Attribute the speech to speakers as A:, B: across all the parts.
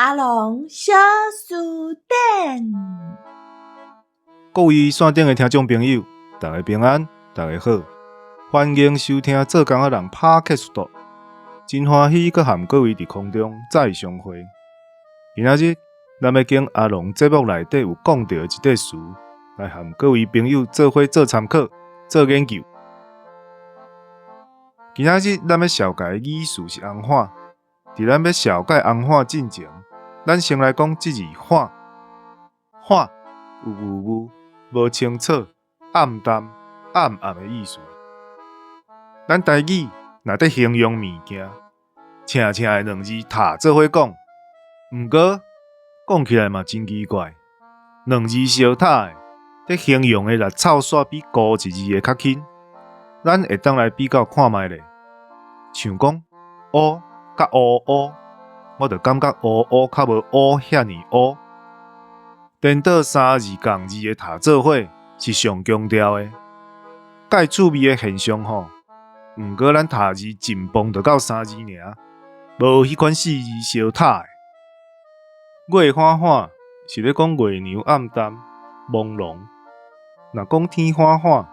A: 阿龙小书店，
B: 各位线顶的听众朋友，大家平安，大家好，欢迎收听做工仔人 Podcast 频道。真欢喜，佮和各位伫空中再相会。今仔日，咱要经阿龙节目内底有讲到的一块词，来和各位朋友做伙做参考、做研究。今仔日咱要小解的语词是红化，伫咱要小解红化进前，咱先来讲即字化。化有雾雾、无清楚、暗淡、暗暗的意思。咱台语若在形容物件，正正的两字塔做伙讲，毋过讲起来嘛真奇怪，两字相塔的，在形容的力臭煞比高一字的较轻。咱会当来比较看卖咧，像讲乌甲乌乌，我就感觉乌乌较无乌遐尼乌。颠倒三字共字的塔做伙是上强调的，介趣味的现象吼。毋过咱塔字尽崩就到三字尔，无迄款四字相塔的。月花花是咧讲月娘暗淡、朦胧；若讲天花花，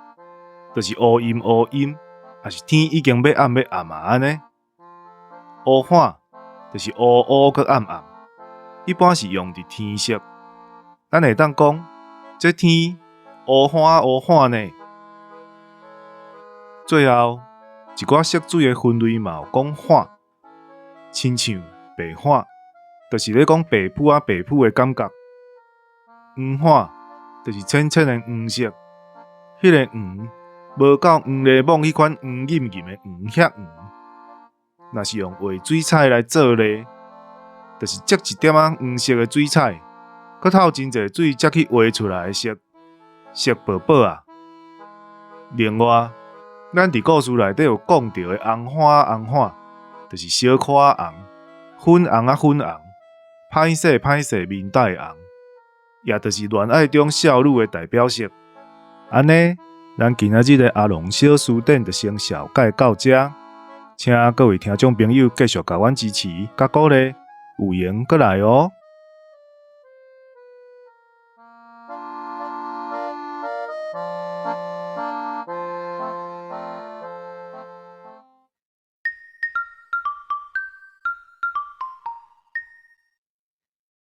B: 就是乌阴乌阴，也是天已经要暗啊安尼。乌花就是乌乌佮暗暗，一般是用伫天色。咱会当讲，这天乌花乌花呢。最后一寡色水的分类嘛有讲花，亲像白花，就是咧讲白朴啊白朴的感觉；黄花就是浅浅的黄色，迄个黄无到黄咧蒙迄款黄润润的黄遐黄。若是用画水彩来做咧，就是接一点仔黄色的水彩。佮透真侪水才去画出来的色，色宝宝啊！另外，咱伫故事内底有讲到的红花，就是小可仔红、粉红，歹势面带红，也就是恋爱中少女的代表色。安尼，咱今仔日的阿龙小书店就先小解到这，请各位听众朋友继续甲阮支持甲鼓励，有闲过来哦。